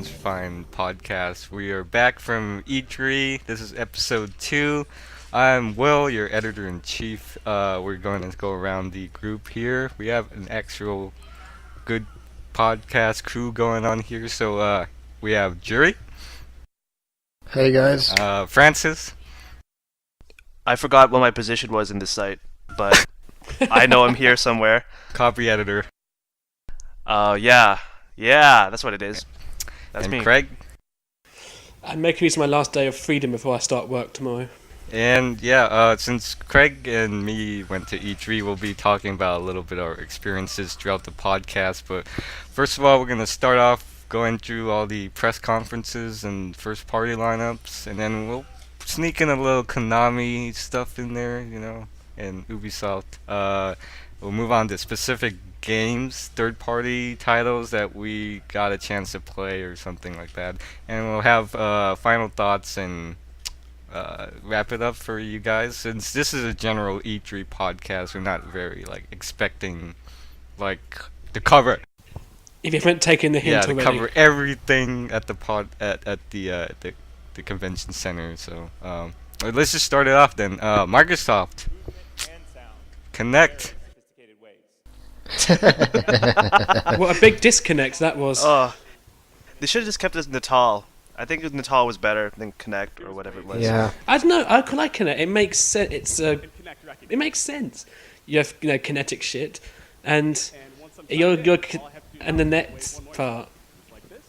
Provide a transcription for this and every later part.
MonsterVine podcast. We are back from E3. This is episode 2. I'm Will, your editor in chief. We're going to go around the group here. We have an actual good podcast crew going on here. So we have Gyuri, Hey guys. Francis, I forgot what my position was in this site, but I know I'm here somewhere. copy editor, Yeah, that's what it is. That's and me. Craig. I'm making use of my last day of freedom before I start work tomorrow. And since Craig and me went to E3, we'll be talking about a little bit of our experiences throughout the podcast. But first of all, we're going to start off going through all the press conferences and first party lineups, and then we'll sneak in a little Konami stuff in there, and Ubisoft. We'll move on to specific games, third-party titles that we got a chance to play or something like that, and we'll have final thoughts and wrap it up for you guys. Since this is a general E3 podcast, we're not very expecting to cover If you haven't taken the hint to already. cover everything at the the convention center. So let's just start it off then. Microsoft Connect. What a big disconnect that was. They should have just kept it as Natal. I think Natal was better than Connect or whatever it was. Yeah. I don't know. I like Connect. It makes sense. It makes sense. You have kinetic shit, and and the net part.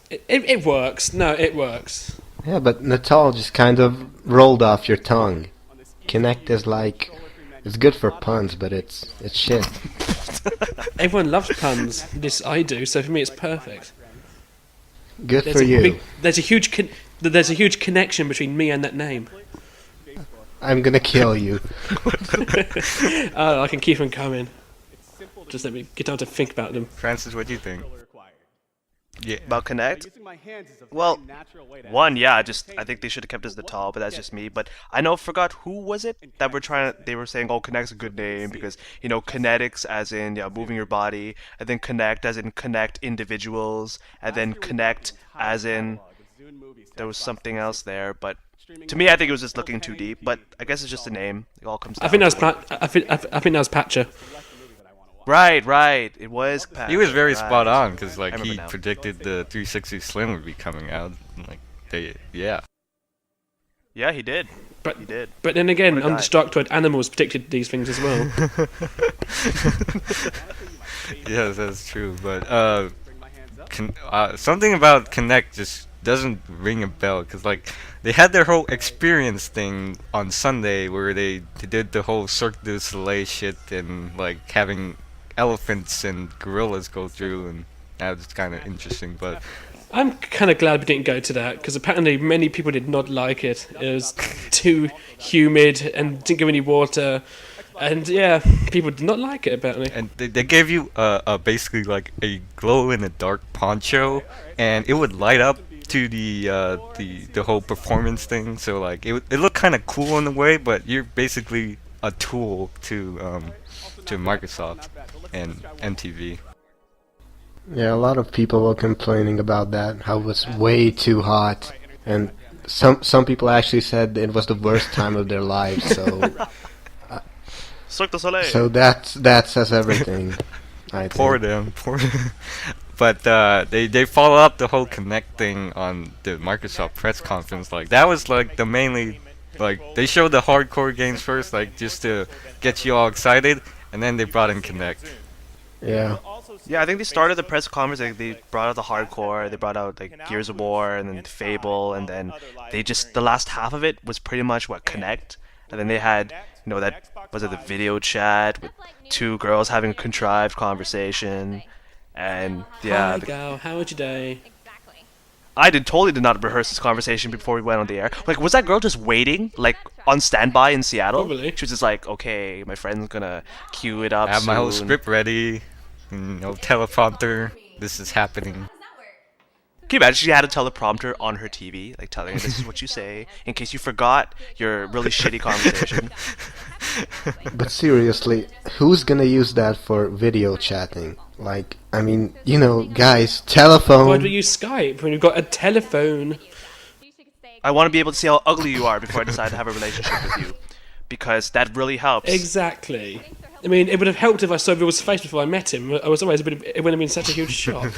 It works. No, it works. Yeah, but Natal just kind of rolled off your tongue. Connect is it's good for puns, but it's shit. Everyone loves puns. This I do. So for me, it's perfect. Good for you. There's a huge connection between me and that name. I'm gonna kill you. I can keep them coming. Just let me get time to think about them. Francis, what do you think? Yeah. About Connect? Well, one, yeah, I think they should have kept it as Natal, but that's just me. But I forgot who was it that they were saying, oh, Connect's a good name because, kinetics as in, moving your body, and then Connect as in connect individuals, and then Connect as in, there was something else there, but to me, I think it was just looking too deep, but I guess it's just a name. It all comes down. I think that was Patcher. Right. It was Pat. He was very Right. spot on because I he remember now. predicted the 360 Slim would be coming out. Yeah, he did. But He did. But then again, What a guy. Undestructoid Animals predicted these things as well. Yes, that's true. But something about Connect just doesn't ring a bell because they had their whole experience thing on Sunday where they did the whole Cirque du Soleil shit and having elephants and gorillas go through, and that was kind of interesting. But I'm kind of glad we didn't go to that because apparently many people did not like it. It was too humid and didn't give any water, and people did not like it apparently. and they gave you basically a glow in the dark poncho, and it would light up to the whole performance thing. So it looked kind of cool in a way, but you're basically a tool to Microsoft and MTV. Yeah, a lot of people were complaining about that, how it was way too hot, and some people actually said it was the worst time of their lives. Cirque du Soleil. So that says everything. I Poor think. them, poor. But they follow up the whole Connect thing on the Microsoft press conference. That was the mainly they showed the hardcore games first, just to get you all excited, and then they brought in Connect. Yeah. Yeah, I think they started the press conference. They brought out the hardcore. They brought out Gears of War and then Fable, and then the last half of it was pretty much Connect. And then they had that was it the video chat with two girls having a contrived conversation, and Hi, gal, how was your day? I totally did not rehearse this conversation before we went on the air. Was that girl just waiting, on standby in Seattle? Probably. She was just okay, my friend's gonna cue it up I have my whole soon." script ready, teleprompter. This is happening. Can you imagine she had a teleprompter on her TV, telling her this is what you say in case you forgot your really shitty conversation? But seriously, who's gonna use that for video chatting? Like, I mean, you know, guys, Why do we telephone. use Skype when we've got a telephone? I want to be able to see how ugly you are before I decide to have a relationship with you, because that really helps. Exactly. I mean, it would have helped if I saw Will's face before I met him. I was always it would have been such a huge shock.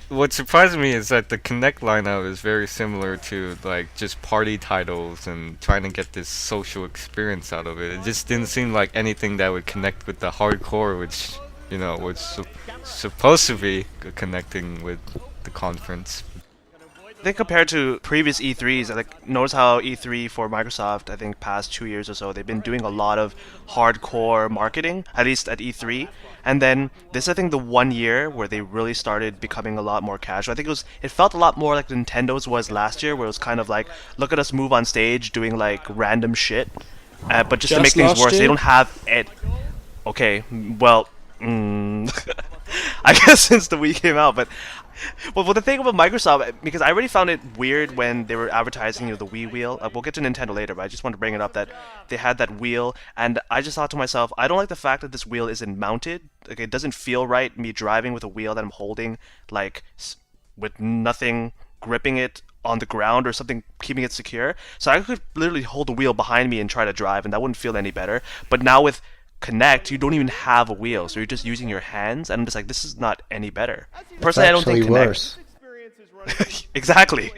What surprised me is that the Connect lineup is very similar to like just party titles and trying to get this social experience out of it. It just didn't seem like anything that would connect with the hardcore, which was supposed to be connecting with the conference. I think compared to previous E3s, like notice how E3 for Microsoft, I think past 2 years or so, they've been doing a lot of hardcore marketing, at least at E3. And then this, I think, the 1 year where they really started becoming a lot more casual. I think it felt a lot more like Nintendo's was last year, where it was kind of like, look at us move on stage doing like random shit. But just to make Just things last worse, they year? don't have it. Okay, well, I guess since the Wii came out, but well, the thing about Microsoft, because I already found it weird when they were advertising, the Wii wheel. We'll get to Nintendo later, but I just want to bring it up that they had that wheel, and I just thought to myself, I don't like the fact that this wheel isn't mounted. Like, it doesn't feel right, me driving with a wheel that I'm holding, like, with nothing gripping it on the ground or something keeping it secure. So I could literally hold the wheel behind me and try to drive, and that wouldn't feel any better. But now with Connect, you don't even have a wheel, so you're just using your hands, and I'm just like, this is not any better. It's Personally, I don't actually think Connect. worse. Exactly.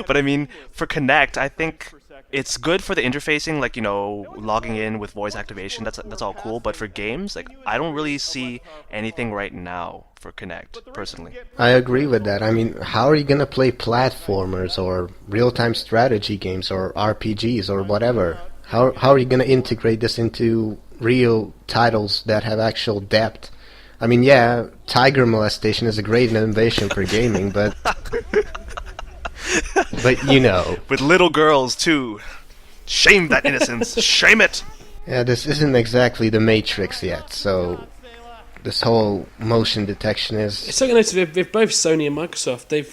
But I mean, for Connect, I think it's good for the interfacing, like, logging in with voice activation. That's all cool. But for games, like, I don't really see anything right now for Connect, personally. I agree with that. I mean, how are you gonna play platformers or real-time strategy games or RPGs or whatever? How are you gonna integrate this into real titles that have actual depth? I mean, yeah, tiger molestation is a great innovation for gaming, but With little girls too. Shame that innocence. Shame it. yeah, this isn't exactly the Matrix yet, so this whole motion detection is. It's something nice with both Sony and Microsoft. They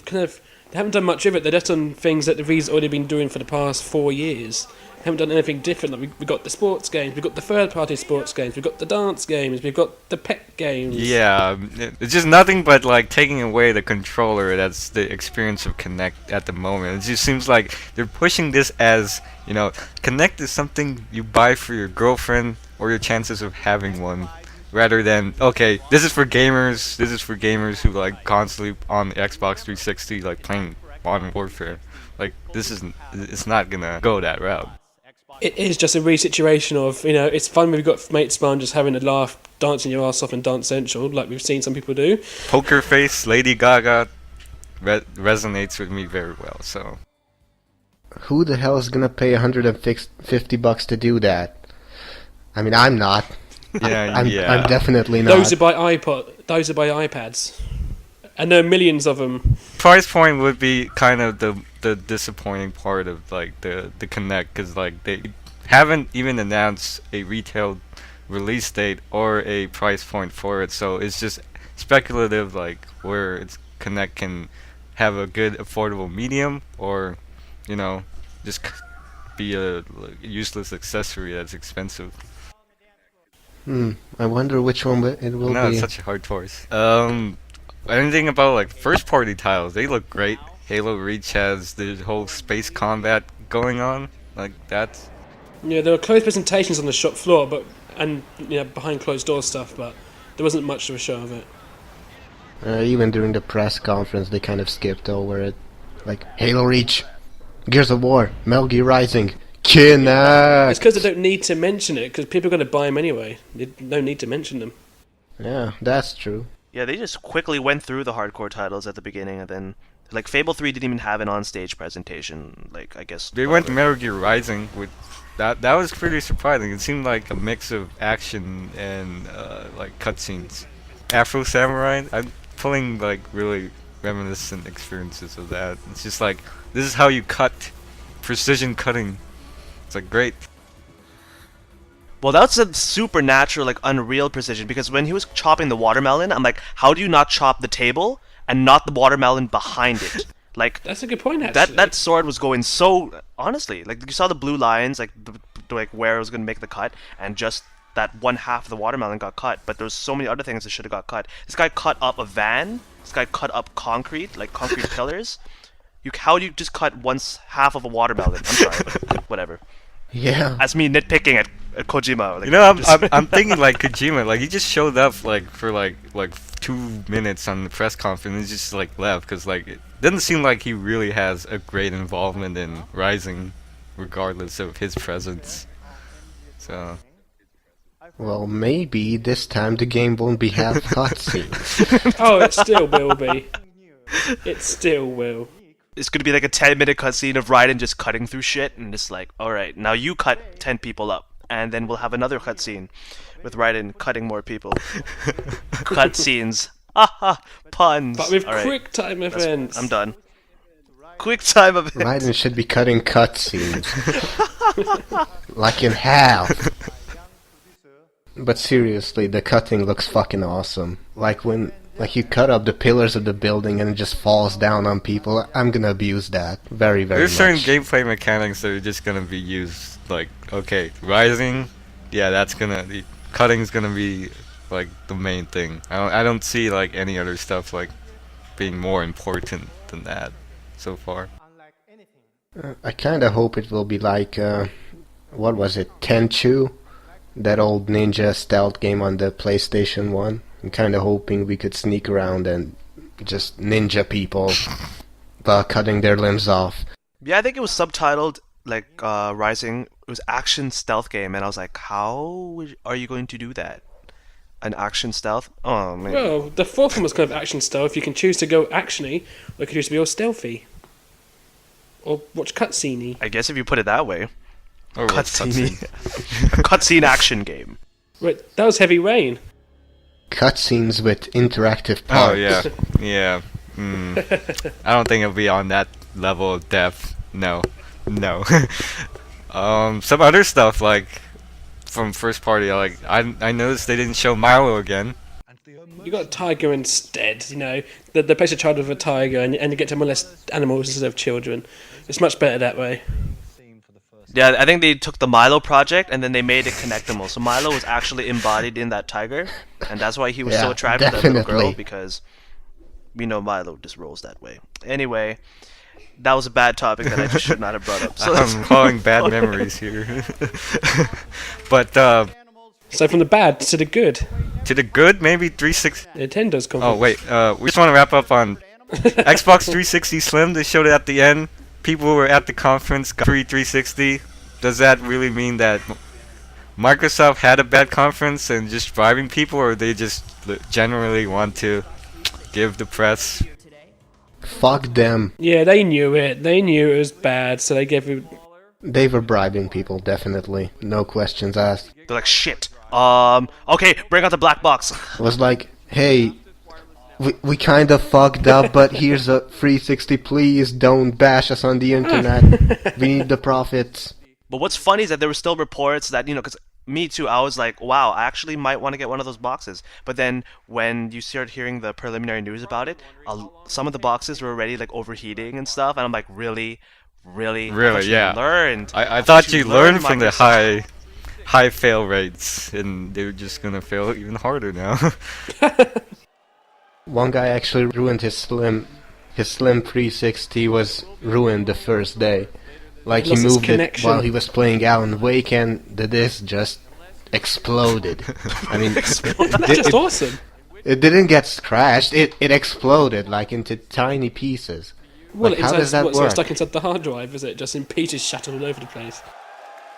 haven't done much of it. They've just done things that they've already been doing for the past 4 years. They haven't done anything different. Like we've got the sports games, we've got the third-party sports games, we've got the dance games, we've got the pet games. Yeah, it's just nothing but like taking away the controller. That's the experience of Connect at the moment. It just seems like they're pushing this as, Connect is something you buy for your girlfriend or your chances of having one, rather than, okay, this is for gamers. This is for gamers who like constantly on the Xbox 360 like playing Modern Warfare. Like it's not gonna go that route. It is just a re-situation of, it's fun when we've got mates fun just having a laugh, dancing your ass off in Dance Central, like we've seen some people do. Poker Face, Lady Gaga resonates with me very well. So Who the hell is gonna pay $150 to do that? I mean, I'm not. yeah, I'm definitely not. Those are by iPads. And there are millions of them. price point would be kind of the disappointing part of like the Connect, because like they haven't even announced a retail release date or a price point for it, so it's just speculative, like where Connect can have a good affordable medium, or just be a useless accessory that's expensive. I wonder which one it will No, be. it's such a hard choice. Anything about like first party titles? They look great. Halo Reach has the whole space combat going on, like that. Yeah, there were closed presentations on the shop floor, and behind closed door stuff, but there wasn't much of a show of it. Even during the press conference, they kind of skipped over it. Like, Halo Reach, Gears of War, Metal Gear Rising, Kinect! It's because they don't need to mention it, because people are going to buy them anyway. There's no need to mention them. Yeah, that's true. Yeah, they just quickly went through the hardcore titles at the beginning, and then, like, Fable 3 didn't even have an on-stage presentation, like, I guess. They went to Metal Gear Rising with that. That was pretty surprising. It seemed like a mix of action and like cutscenes. Afro Samurai. I'm pulling like really reminiscent experiences of that. It's just like, this is how you cut, precision cutting. It's like great. Well, that's a supernatural, like, unreal precision, because when he was chopping the watermelon, I'm like, how do you not chop the table and not the watermelon behind it? Like, That's a good point, actually. that sword was going so, honestly, like, you saw the blue lines, like, to like where it was gonna make the cut, and just that one half of the watermelon got cut. But there's so many other things that should have got cut. This guy cut up a van. This guy cut up concrete, like concrete pillars. How do you just cut half of a watermelon? I'm sorry, but whatever. Yeah. That's me nitpicking at Kojima. Like, You know, I'm thinking like Kojima, like he just showed up like for like 2 minutes on the press conference and just like left because like it doesn't seem like he really has a great involvement in Rising, regardless of his presence. So. Well, maybe this time the game won't be half cutscenes. Oh, it still will be. It still will. It's gonna be like a 10-minute cutscene of Raiden just cutting through shit, and it's like, all right, now you cut 10 people up, and then we'll have another cutscene with Raiden cutting more people. Cutscenes, aha, puns. But with All right, quick time events. I'm done. Quick time events. Raiden should be cutting cutscenes. Like in half. But seriously, the cutting looks fucking awesome. Like when you cut up the pillars of the building and it just falls down on people. I'm gonna abuse that very, very There's certain much. gameplay mechanics that are just gonna be used. Like, okay, Rising, yeah, the cutting's gonna be like the main thing. I don't see like any other stuff like being more important than that so far. I kinda hope it will be like, what was it, Tenchu? That old ninja stealth game on the PlayStation 1. I'm kinda hoping we could sneak around and just ninja people while cutting their limbs off. Yeah, I think it was subtitled like Rising. It was action stealth game, and I was like, how are you going to do that? An action stealth? Oh man. Well, the fourth one was kind of action stealth. You can choose to go actiony, or you can choose to be all stealthy. Or watch cutscene-y. I guess if you put it that way. Or Cutscene. A cutscene action game. Wait, that was Heavy Rain. Cutscenes with interactive parts. Oh yeah, yeah. I don't think it'll be on that level of depth. No. Some other stuff like from first party, like I noticed they didn't show Milo again. You got a tiger instead, you know. They place a child with a tiger and you get to molest animals instead of children. It's much better that way. Yeah, I think they took the Milo project and then they made it connectable. So Milo was actually embodied in that tiger, and that's why he was so Yeah, attracted to that little girl, definitely. because we know Milo just rolls that way. Anyway, that was a bad topic that I just should not have brought up. So I'm calling bad memories here. But So from the bad to the good, to the good, maybe 360. Nintendo's conference. Oh wait, we just want to wrap up on Xbox 360 Slim. They showed it at the end. People who were at the conference got free 360. Does that really mean that Microsoft had a bad conference and just bribing people, or they just generally want to give the press? Fuck them. Yeah, they knew it. They knew it was bad, so they gave it. They were bribing people, definitely. No questions asked. they're like, shit. Okay, bring out the black box. It was like, hey, we kind of fucked up, but here's a 360, please don't bash us on the internet. We need the profits. But what's funny is that there were still reports that, you know, because me too, I was like, wow, I actually might want to get one of those boxes. But then when you start hearing the preliminary news about it, some of the boxes were already like overheating and stuff, and I'm like, really? Really, you yeah. learned. I thought you learned from the Microsoft. high fail rates, and they're just gonna fail even harder now. One guy actually ruined his Slim 360 was ruined the first day. Like he Lost its moved it connection. while he was playing Alan Wake and the disc just exploded. I mean, That's just awesome. it didn't get scratched, it exploded like into tiny pieces. Well, Like, how does that what's work? stuck inside the hard drive, is it? Just in pieces shattered all over the place.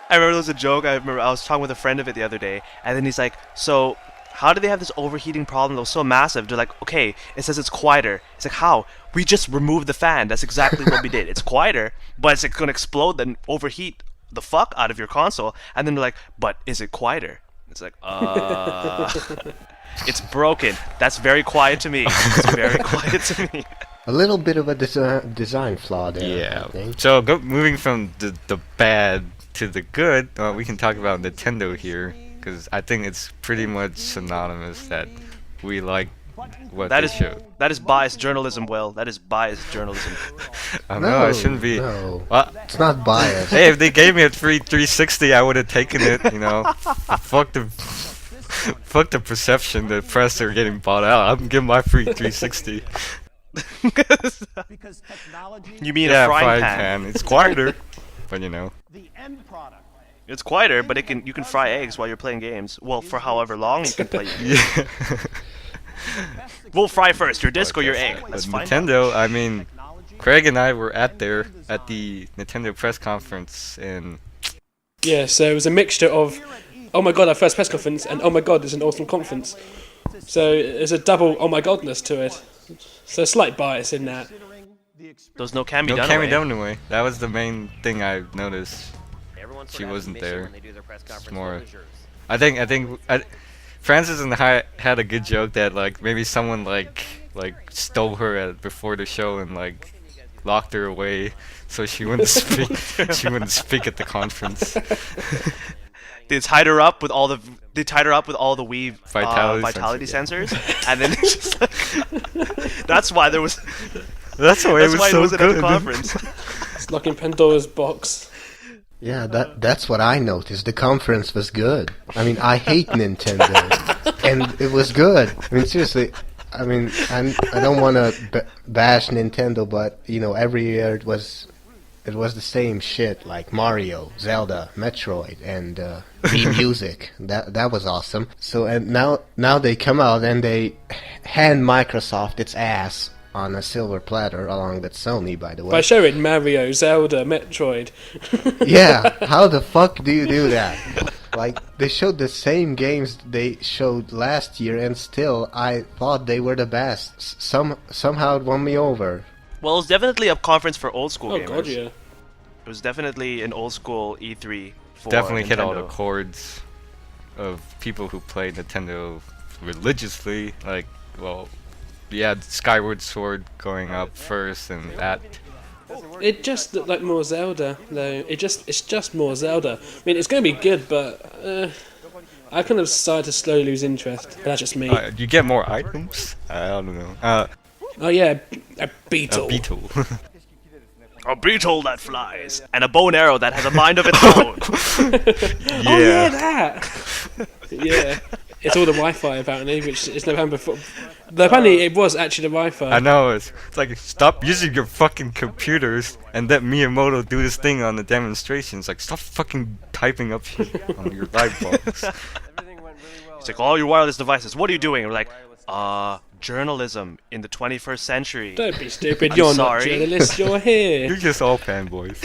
I remember there was a joke. I remember I was talking with a friend of it the other day, and then he's like, so how do they have this overheating problem that was so massive? They're like, okay, it says it's quieter. It's like, how? We just removed the fan. That's exactly what we did. It's quieter, but it's like, going to explode and overheat the fuck out of your console. And then they're like, but is it quieter? It's like, it's broken. That's very quiet to me. It's very quiet to me. A little bit of a design flaw there, I think. So moving from the bad to the good, we can talk about Nintendo here, because I think it's pretty much synonymous that we like what That they is showed. that is biased journalism, Will. That is biased journalism. I know I shouldn't be. No, What? it's not biased. Hey, if they gave me a free 360, I would have taken it. You know, fuck the, fuck the perception that press are getting bought out. I'm giving my free 360. You mean Yeah, a frying frying pan? pan. It's quieter, but you know. It's quieter, but you can fry eggs while you're playing games. Well, for however long you can play. Yeah. We'll fry first, your disc or your egg. But Let's find out. Nintendo, I mean, Craig and I were at the Nintendo press conference, and Yeah, so it was a mixture of, oh my god, our first press conference, and oh my god, it's an awesome conference. So there's a double oh my godness to it. So a slight bias in that. Those no can be no done Cammy away. Dunaway. That was the main thing I noticed. She wasn't there. It's more. I think Francis and I had a good joke that like maybe someone like stole her before the show and like locked her away so she wouldn't speak. She wouldn't speak at the conference. They tied her up with all the Wii Vitality sensors, and then it's just like, that's why there was. That's why it That's was why so it wasn't at good. the conference. It's like in Pandora's box. Yeah, that's what I noticed. The conference was good. I mean, I hate Nintendo, and it was good. I mean, seriously. I mean, I don't want to bash Nintendo, but you know, every year it was the same shit, like Mario, Zelda, Metroid, and Wii Music. That was awesome. So and now they come out and they hand Microsoft its ass on a silver platter, along with Sony, by the way. By showing Mario, Zelda, Metroid. Yeah, how the fuck do you do that? Like, they showed the same games they showed last year, and still, I thought they were the best. Somehow it won me over. Well, it's definitely a conference for old school Oh gamers. god, yeah. It was definitely an old school E3 for Definitely Nintendo. hit all the chords of people who play Nintendo religiously. Like, well, yeah, Skyward Sword going up first, and that. It just looked like more Zelda, though. It's just more Zelda. I mean, it's going to be good, but I kind of started to slowly lose interest. But that's just me. You get more items? I don't know. Oh yeah, a beetle. A beetle. A beetle that flies, and a bow and arrow that has a mind of its own. Oh yeah, that. Yeah, it's all the Wi-Fi apparently, which is never happened before. Though apparently it was actually the Wi-Fi. I know, it's like, stop using your fucking computers and let Miyamoto do this thing on the demonstrations. Like, stop fucking typing up shit on your live box. It's like, all your wireless devices, what are you doing? And we're like, journalism in the 21st century. Don't be stupid. I'm You're sorry. not a journalist. You're here. You're just all fanboys.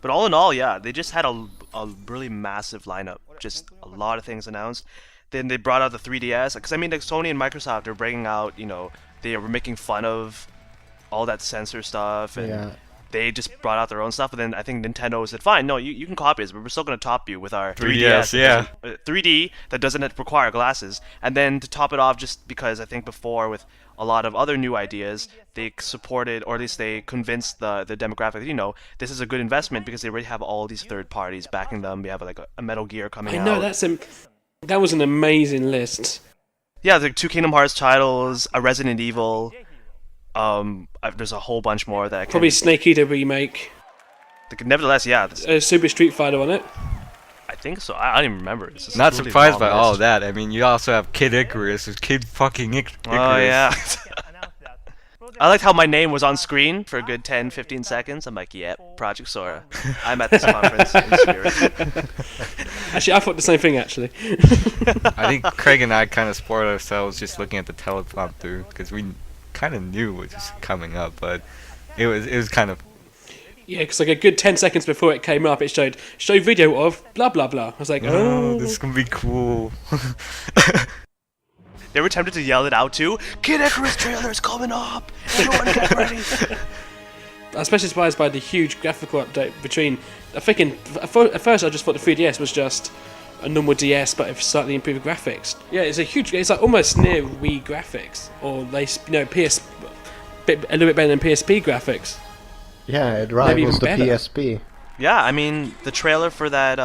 But all in all, yeah, they just had a really massive lineup. Just a lot of things announced. Then they brought out the 3DS. Because, I mean, like, Sony and Microsoft are bringing out, you know, they were making fun of all that censor stuff. And Yeah. they just brought out their own stuff. But then I think Nintendo said, fine, no, you can copy us, but we're still going to top you with our 3DS, 3DS. yeah. 3D that doesn't require glasses. And then to top it off, just because I think before with a lot of other new ideas, they supported, or at least they convinced the demographic, you know, this is a good investment because they already have all these third parties backing them. We have like a Metal Gear coming I out. know that was an amazing list. Yeah, the 2 Kingdom Hearts titles, a Resident Evil. There's a whole bunch more that I can... Probably Snake Eater remake. Nevertheless, yeah, Super Street Fighter on it. I think so. I don't even remember. It's just Not a really surprised long by all list. that. I mean, you also have Kid Icarus. There's Kid fucking Icarus. Oh, yeah. I liked how my name was on screen for a good 10-15 seconds. I'm like, yep, Project Sora. I'm at this conference in spirit. Actually, I thought the same thing, actually. I think Craig and I kind of spoiled ourselves just looking at the teleprompter because we kind of knew what was coming up, but it was kind of. Yeah, because like a good 10 seconds before it came up, it showed video of blah blah blah. I was like, Oh, this is gonna be cool. They were tempted to yell it out too. Kid Icarus trailer's coming up. Everyone get ready. I was especially surprised by the huge graphical update between. I think at first I just thought the 3DS was just a normal DS, but with slightly improved graphics. Yeah, it's a huge. It's like almost near Wii graphics, or PS, a little bit better than PSP graphics. Yeah, it Maybe rivals the even better. PSP. Yeah, I mean, the trailer for that,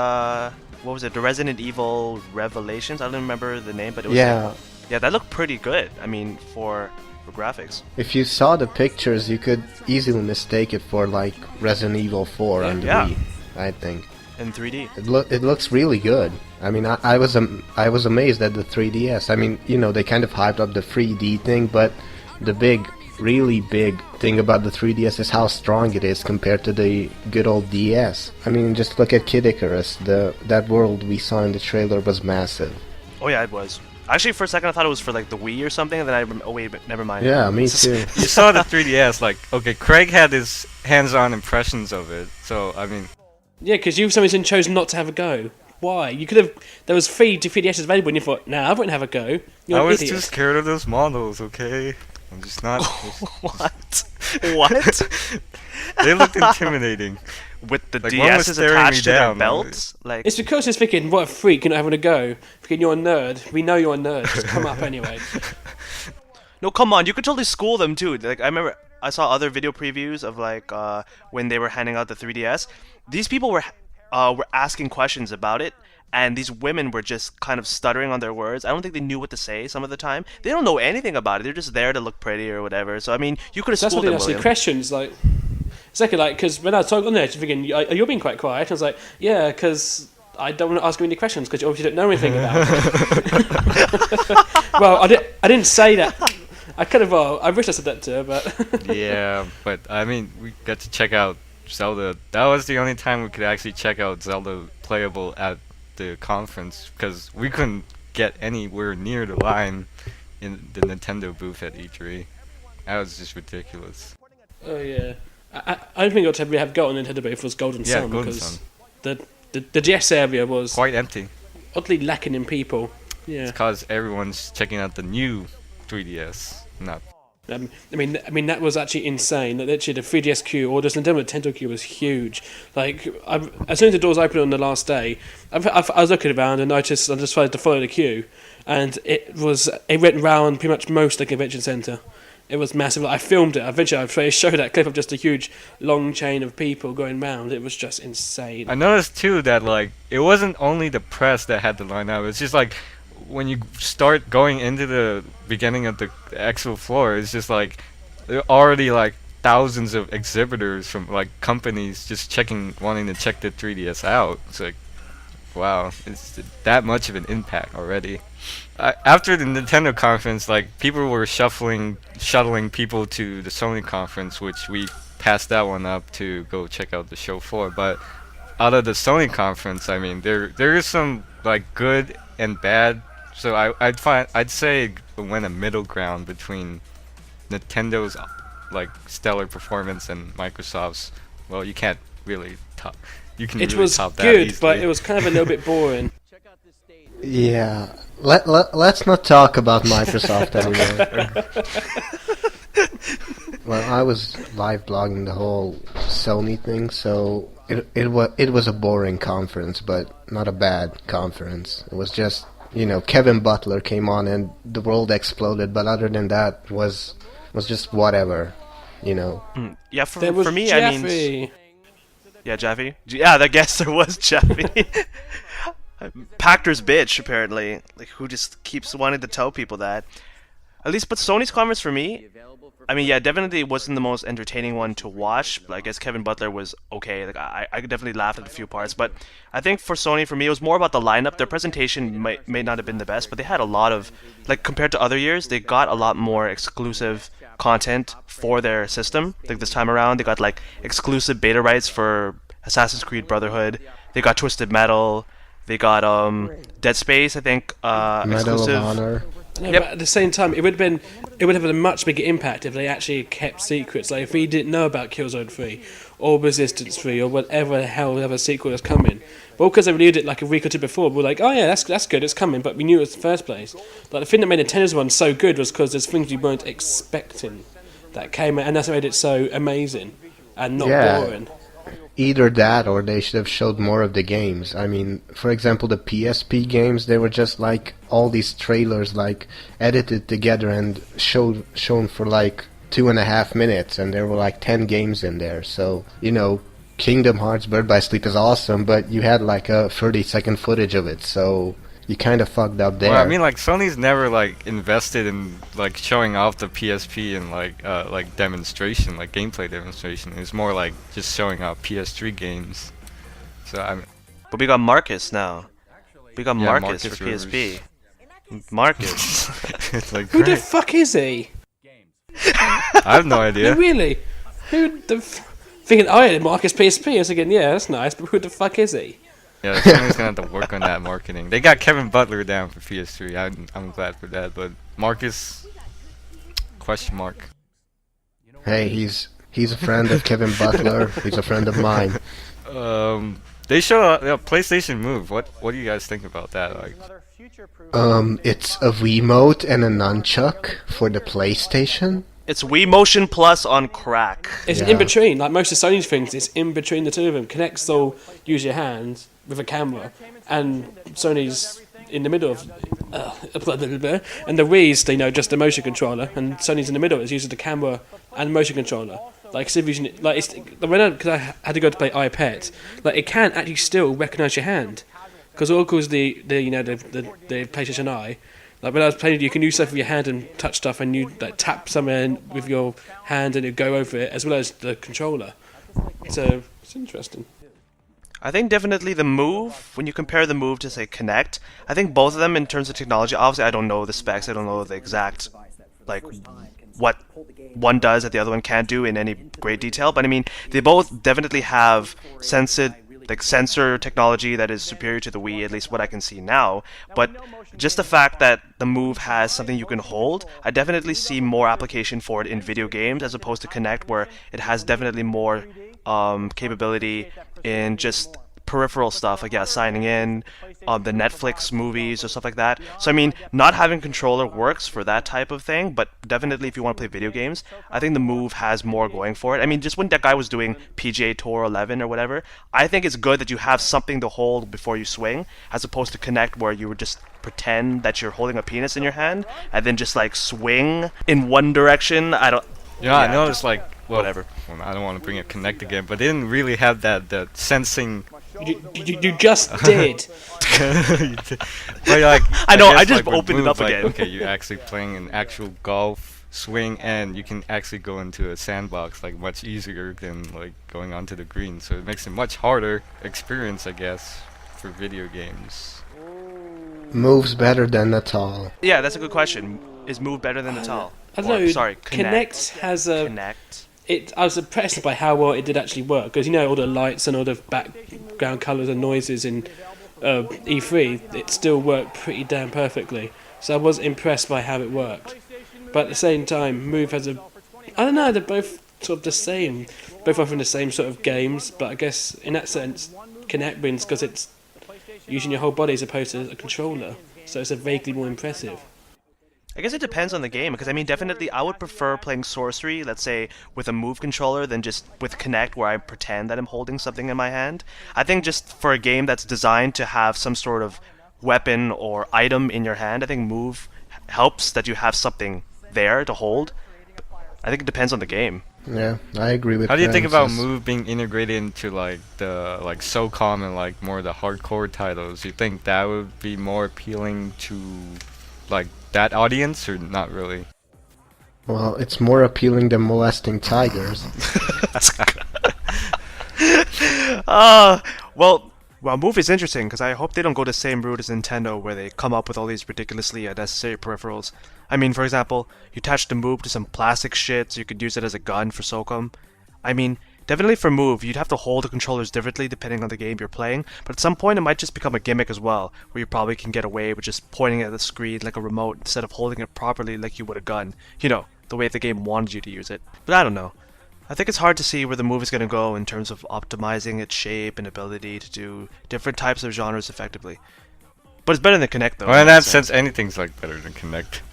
what was it? The Resident Evil Revelations? I don't remember the name, but it was Yeah, Yeah, that looked pretty good. I mean, for graphics. If you saw the pictures, you could easily mistake it for like Resident Evil 4 on the Yeah. Wii, I think. In 3D. It looks really good. I mean, I was amazed at the 3DS. I mean, you know, they kind of hyped up the 3D thing, but the really big thing about the 3DS is how strong it is compared to the good old DS. I mean, just look at Kid Icarus. That world we saw in the trailer was massive. Oh yeah, it was. Actually, for a second I thought it was for like the Wii or something, and then oh wait, never mind. Yeah, me too. You saw the 3DS, like, okay, Craig had his hands-on impressions of it, so, I mean... Yeah, because you for some reason chose not to have a go. Why? You could have... There was 3DSs available and you thought, nah, I wouldn't have a go. You're I an was idiot. too scared of those models, okay? I'm just not... What? What? They looked intimidating. With the Like, one was DSs staring me attached to their down. belts? Like, It's because it's thinking, what a freak, you're not having a go. Thinking you're a nerd. We know you're a nerd. Just come up anyway. no, come on, you could totally school them too. Like, I remember I saw other video previews of like when they were handing out the 3DS. These people were asking questions about it, and these women were just kind of stuttering on their words. I don't think they knew what to say some of the time. They don't know anything about it. They're just there to look pretty or whatever. So I mean, you could have That's schooled what they them, asked William. questions, like... Exactly, like, because when I was talking on there, just thinking, you're being quite quiet. I was like, yeah, because I don't want to ask you any questions, because you obviously don't know anything about it. Well, I didn't say that. I kind of, I wish I said that to her, but... Yeah, but, I mean, we got to check out Zelda. That was the only time we could actually check out Zelda playable at the conference, because we couldn't get anywhere near the line in the Nintendo booth at E3. That was just ridiculous. Oh, yeah. I don't think what we have got on Nintendo booth was Golden Yeah, Sun, Golden because Sun. the DS area was Quite empty. oddly lacking in people. Yeah. Because everyone's checking out the new 3DS. Not. I mean that was actually insane. Like, literally, the 3DS queue or the Nintendo queue was huge. Like, as soon as the doors opened on the last day, I was looking around and noticed. I decided to follow the queue, and it went round pretty much most of the convention center. It was massive. Like, I filmed it. Eventually, I showed that clip of just a huge, long chain of people going round. It was just insane. I noticed too that like it wasn't only the press that had to line up. It's just like when you start going into the beginning of the actual floor, it's just like there are already like thousands of exhibitors from like companies just wanting to check the 3DS out. It's like, wow, it's that much of an impact already. After the Nintendo conference, like people were shuttling people to the Sony conference, which we passed that one up to go check out the show floor. But out of the Sony conference, I mean, there is some like good and bad. So I'd say it went a middle ground between Nintendo's like stellar performance and Microsoft's. Well, you can't really top. You can It really was top that good, easily. but it was kind of a little bit boring. Yeah, let's not talk about Microsoft anymore. Well, I was live blogging the whole Sony thing, so it was a boring conference, but not a bad conference. It was just, you know, Kevin Butler came on and the world exploded, but other than that was just whatever, you know. Yeah, There was for me, Jeffy. I mean, yeah, Jeffy. Yeah, I guess there was Jeffy. Pactor's bitch, apparently, like who just keeps wanting to tell people that. At least, but Sony's conference for me, I mean, yeah, definitely wasn't the most entertaining one to watch. But I guess Kevin Butler was okay. Like I definitely laughed at a few parts, but I think for Sony, for me, it was more about the lineup. Their presentation may not have been the best, but they had a lot of, like compared to other years, they got a lot more exclusive content for their system. Like this time around, they got like exclusive beta rights for Assassin's Creed Brotherhood. They got Twisted Metal. They got Dead Space, I think, Medal exclusive. of Honor. No, Yep. but at the same time, it would have a much bigger impact if they actually kept secrets. Like if we didn't know about Killzone 3 or Resistance 3 or whatever the hell other sequel was coming. But because they reviewed it like a week or two before, we're like, oh yeah, that's good, it's coming. But we knew it was the first place. Like the thing that made Nintendo's one so good was because there's things we weren't expecting that came out, and that's what made it so amazing and not boring. Either that or they should have showed more of the games. I mean, for example, the PSP games, they were just like all these trailers like edited together and shown for like 2.5 minutes, and there were like 10 games in there. So, you know, Kingdom Hearts Bird by Sleep is awesome, but you had like a 30-second footage of it. So you kind of fucked up there. Well, I mean, like Sony's never like invested in like showing off the PSP and like demonstration, like gameplay demonstration. It's more like just showing off PS3 games. So I mean, But we got Marcus now. We got yeah, Marcus for Rivers. PSP. Marcus. It's like Who the great. fuck is he? I have no No, idea. really? Who the thinking? Oh yeah, Marcus PSP. I was thinking, yeah, that's nice, but who the fuck is he? Yeah, Sony's gonna have to work on that marketing. They got Kevin Butler down for PS3. I'm glad for that, but Marcus, question mark. Hey, he's a friend of Kevin Butler. He's a friend of mine. They show PlayStation Move. What do you guys think about that? Like, It's a Wiimote and a nunchuck for the PlayStation. It's Wii Motion Plus on crack. It's Yeah. in between. Like most of Sony's things, it's in between the two of them. Kinect's all use your hand with a camera, and Sony's in the middle of. Blah, blah, blah. And the Wii's, they know just the motion controller, and Sony's in the middle. It's using the camera and motion controller. Like instead of using it, like it's because I had to go to play iPad, like it can actually still recognise your hand, because all because the PlayStation Eye. Like when I was playing, you can use stuff with your hand and touch stuff, and you like tap somewhere with your hand and it go over it, as well as the controller. So it's interesting. I think definitely the Move, when you compare the Move to, say, Kinect, I think both of them in terms of technology, obviously I don't know the specs, I don't know the exact, like, what one does that the other one can't do in any great detail, but I mean, they both definitely have sensor technology that is superior to the Wii, at least what I can see now, but just the fact that the Move has something you can hold, I definitely see more application for it in video games as opposed to Kinect, where it has definitely more capability in just peripheral stuff, like signing in, the Netflix movies or stuff like that. So I mean, not having controller works for that type of thing, but definitely if you want to play video games, I think the Move has more going for it. I mean, just when that guy was doing PGA Tour 11 or whatever, I think it's good that you have something to hold before you swing, as opposed to Kinect where you would just pretend that you're holding a penis in your hand and then just like swing in one direction. yeah, I noticed like whatever. Well, I don't want to bring up Connect again, but they didn't really have that sensing. You just did. But like, I know, I guess, just like, with opened it Move, up like, again. Okay, you're actually playing an actual golf swing, and you can actually go into a sandbox like much easier than like going onto the green. So it makes it much harder experience, I guess, for video games. Moves better than Natal. Yeah, that's a good question. Is Move better than Natal? I don't know. Sorry, Kinect has a. Kinect. I was impressed by how well it did actually work, because all the lights and all the background colours and noises in E3, it still worked pretty damn perfectly. So I was impressed by how it worked. But at the same time, Move has a. I don't know. They're both sort of the same, both offering the same sort of games. But I guess in that sense, Kinect wins because it's using your whole body as opposed to a controller. So it's a vaguely more impressive. I guess it depends on the game, because I mean, definitely I would prefer playing Sorcery, let's say, with a Move controller than just with Kinect where I pretend that I'm holding something in my hand. I think just for a game that's designed to have some sort of weapon or item in your hand, I think Move helps that you have something there to hold. I think it depends on the game. Yeah, I agree with How do you think about Francis. Move being integrated into like the SOCOM and like more of the hardcore titles? You think that would be more appealing to like that audience, or not really? Well, it's more appealing than molesting tigers. Well, Move is interesting because I hope they don't go the same route as Nintendo, where they come up with all these ridiculously unnecessary peripherals. I mean, for example, you attach the Move to some plastic shit so you could use it as a gun for SOCOM. I mean, definitely for Move, you'd have to hold the controllers differently depending on the game you're playing, but at some point it might just become a gimmick as well, where you probably can get away with just pointing at the screen like a remote instead of holding it properly like you would a gun. You know, the way the game wanted you to use it. But I don't know. I think it's hard to see where the Move is going to go in terms of optimizing its shape and ability to do different types of genres effectively. But it's better than Kinect, though. Well, in that sense, anything's like better than Connect.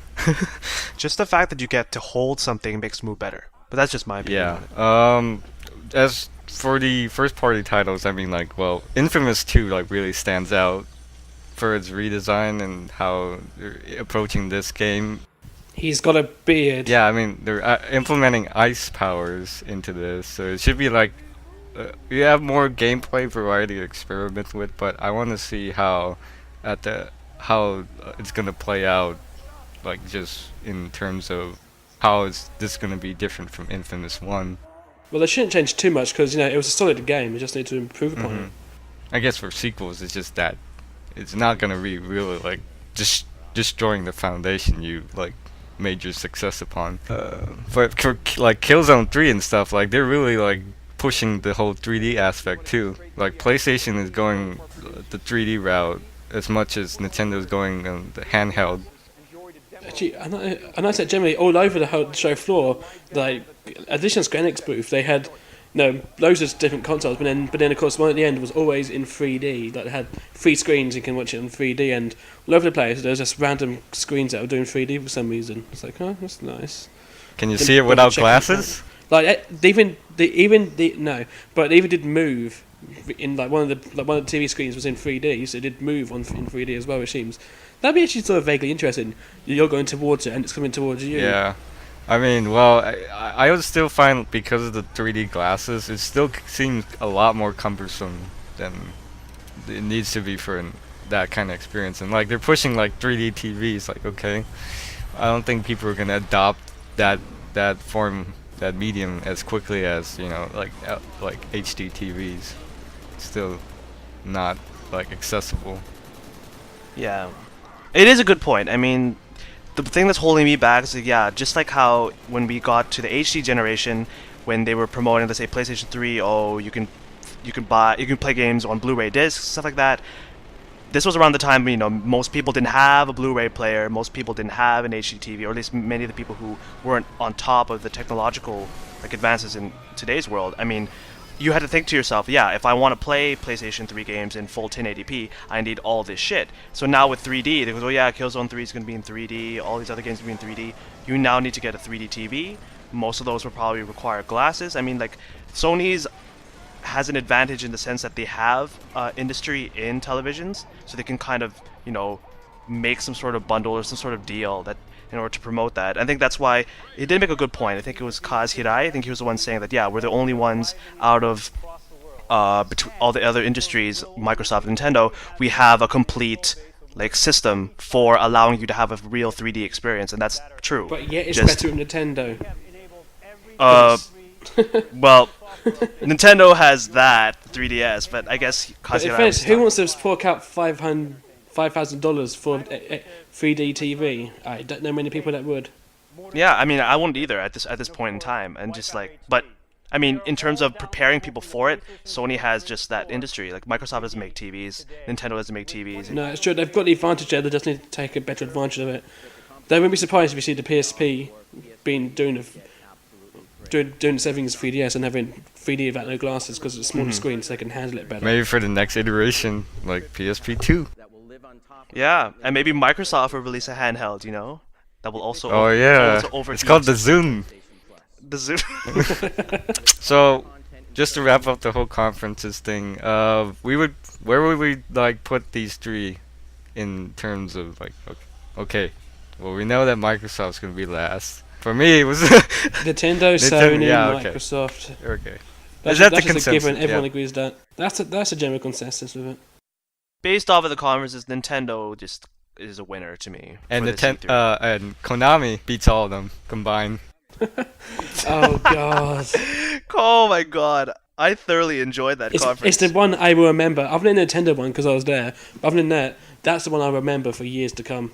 Just the fact that you get to hold something makes Move better. But that's just my opinion. Yeah. As for the first-party titles, I mean, like, well, Infamous 2 like really stands out for its redesign and how they're approaching this game. He's got a beard. Yeah, I mean, they're implementing ice powers into this, so it should be like you have more gameplay variety to experiment with. But I want to see how at the it's gonna play out, like just in terms of how is this gonna be different from Infamous One. Well, they shouldn't change too much because it was a solid game. They just need to improve upon it. I guess for sequels, it's just that it's not gonna be really like just destroying the foundation you like made your success upon. For like Killzone 3 and stuff, like they're really like pushing the whole 3D aspect too. Like PlayStation is going the 3D route as much as Nintendo's going the handheld. Actually, I noticed that generally all over the whole show floor, like additional Square Enix booth, they had loads of different consoles, but then of course one at the end was always in 3D. Like they had 3 screens, you can watch it in 3D, and all over the place there's just random screens that were doing 3D for some reason. It's like, oh, that's nice. Can you see it without glasses? Like they even did move in like one of the TV screens was in 3D, so it did move in 3D as well. It seems that'd be actually sort of vaguely interesting. You're going towards it and it's coming towards you. Yeah, I mean, well, I would still find because of the 3D glasses, it still seems a lot more cumbersome than it needs to be for that kind of experience. And like they're pushing like 3D TVs, like okay, I don't think people are gonna adopt that form, that medium as quickly as like HD TVs. Still not like accessible. Yeah, it is a good point. I mean, the thing that's holding me back is just like how when we got to the HD generation, when they were promoting, let's say PlayStation 3, oh, you can play games on Blu-ray discs, stuff like that. This was around the time most people didn't have a Blu-ray player, most people didn't have an HD TV, or at least many of the people who weren't on top of the technological like advances in today's world. I mean, you had to think to yourself, if I want to play PlayStation 3 games in full 1080p, I need all this shit. So now with 3D, they go, oh yeah, Killzone 3 is going to be in 3D, all these other games are going to be in 3D. You now need to get a 3D TV. Most of those will probably require glasses. I mean, like, Sony's has an advantage in the sense that they have industry in televisions, so they can kind of, make some sort of bundle or some sort of deal that in order to promote that. I think that's why it did make a good point. I think it was Kaz Hirai. I think he was the one saying that we're the only ones out of between all the other industries, Microsoft and Nintendo, we have a complete like system for allowing you to have a real 3D experience, and that's true. But yet it's better with Nintendo. Well, Nintendo has that 3DS, but I guess Kaz Hirai. Who wants to fork out $5,000 for a 3D TV? I don't know many people that would. Yeah, I mean, I wouldn't either at this point in time, and just like, but I mean, in terms of preparing people for it, Sony has just that industry. Like Microsoft doesn't make TVs, Nintendo doesn't make TVs. No, it's true. They've got the advantage there. They just need to take a better advantage of it. They wouldn't be surprised if you see the PSP doing its everything as 3DS and having 3D without no glasses because it's a smaller screen, so they can handle it better. Maybe for the next iteration, like PSP 2. Yeah, and maybe Microsoft will release a handheld, that will also. Oh yeah, it's called the Zoom. The Zoom. So, just to wrap up the whole conferences thing, where would we like put these three in terms of like, okay, well we know that Microsoft's gonna be last. For me, it was Nintendo, Sony, Microsoft. Okay. That's the consensus? A given. Everyone agrees that. That's a general consensus with it. Based off of the conferences, Nintendo just is a winner to me. And and Konami beats all of them combined. Oh god. Oh my god. I thoroughly enjoyed that conference. It's the one I will remember. Other than the Nintendo one, because I was there. But other than that, that's the one I remember for years to come.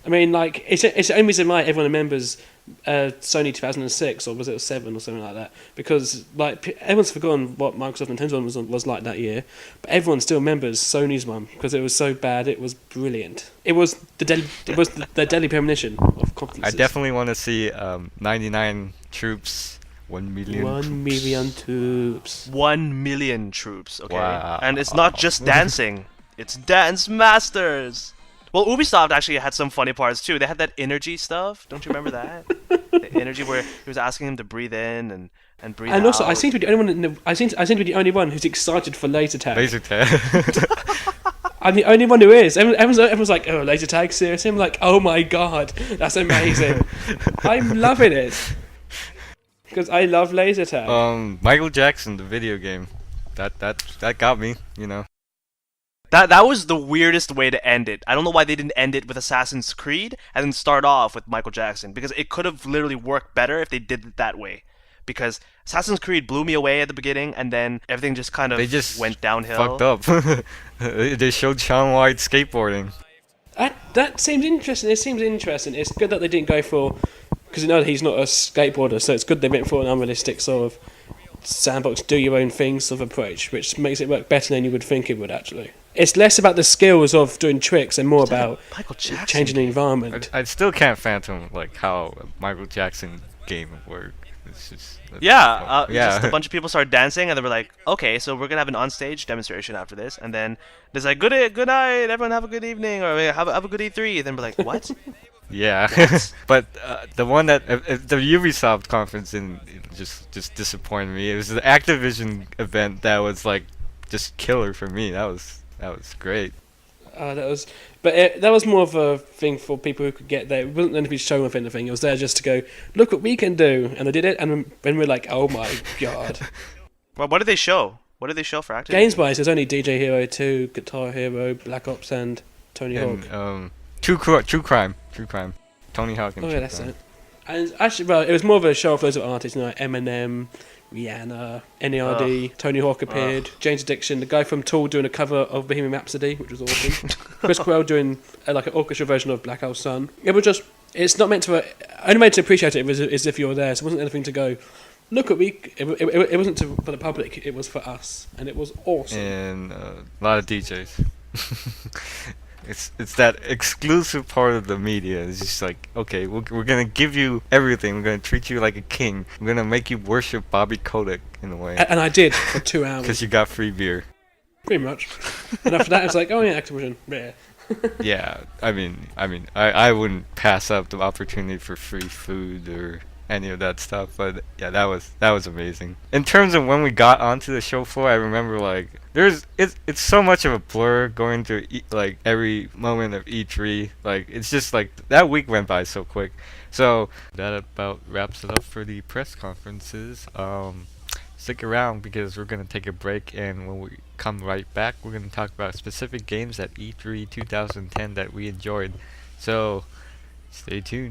I mean, like, it's the only reason why everyone remembers Sony 2006, or was it 7 or something like that? Because, like, everyone's forgotten what Microsoft and Nintendo one was like that year, but everyone still remembers Sony's one, because it was so bad, it was brilliant. It was the deadly premonition of conferences. I definitely want to see 99 troops, 1 million 1 million troops. 1 million troops, okay? Wow. And it's not just dancing, it's Dance Masters! Well, Ubisoft actually had some funny parts too. They had that energy stuff. Don't you remember that? The energy where he was asking him to breathe in and breathe out. And also, I seem to be the only one. I seem to be the only one who's excited for laser tag. Laser tag. I'm the only one who is. Everyone's like, "Oh, laser tag, seriously?" I'm like, "Oh my god, that's amazing!" I'm loving it because I love laser tag. Michael Jackson, the video game, that got me. That was the weirdest way to end it. I don't know why they didn't end it with Assassin's Creed and then start off with Michael Jackson, because it could have literally worked better if they did it that way. Because Assassin's Creed blew me away at the beginning, and then everything just kind of They just went downhill. fucked up. They showed Shaun White skateboarding. That seems interesting. It seems interesting. It's good that they didn't go for, because you know he's not a skateboarder, so it's good they went for an unrealistic sort of sandbox, do your own thing sort of approach, which makes it work better than you would think it would actually. It's less about the skills of doing tricks and more about Michael Jackson changing the environment. I still can't fathom like how a Michael Jackson game would work. It's just Yeah, yeah. just a bunch of people started dancing, and they were like, "Okay, so we're gonna have an onstage demonstration after this." And then there's like, "Good night, everyone, have a good evening, or have a good E3." Then we're like, "What?" Yeah, but the one that the Ubisoft conference just disappointed me. It was the Activision event that was like just killer for me. That was great. That was more of a thing for people who could get there. It wasn't meant to be shown off anything. It was there just to go, look what we can do, and they did it. And then we're like, oh my god. Well, what did they show? What did they show for Activision? Games-wise, there's only DJ Hero 2, Guitar Hero, Black Ops, and Tony Hawk. And True Crime, Tony Hawk and Oh True yeah, that's Crime. it. And actually, well, it was more of a show of loads of artists, you know, like Eminem, Rihanna, NERD, Tony Hawk appeared, James Addiction, the guy from Tool doing a cover of Bohemian Rhapsody, which was awesome. Chris Corell doing like an orchestra version of Black Hole Sun. It was just, it's not meant to, only meant to appreciate it as if you're there, so it wasn't anything to go, look at me, it wasn't for the public, it was for us, and it was awesome. And a lot of DJs. It's that exclusive part of the media. It's just like, okay, we're gonna give you everything. We're gonna treat you like a king. We're gonna make you worship Bobby Kotick in a way. And I did for 2 hours. Because you got free beer. Pretty much. And after that, it's like, oh yeah, Activision, yeah. Yeah, I wouldn't pass up the opportunity for free food or any of that stuff, but yeah, that was amazing. In terms of when we got onto the show floor, I remember like it's so much of a blur going through like every moment of E3. Like it's just like that week went by so quick. So that about wraps it up for the press conferences. Stick around because we're gonna take a break, and when we come right back, we're gonna talk about specific games at E3 2010 that we enjoyed. So stay tuned.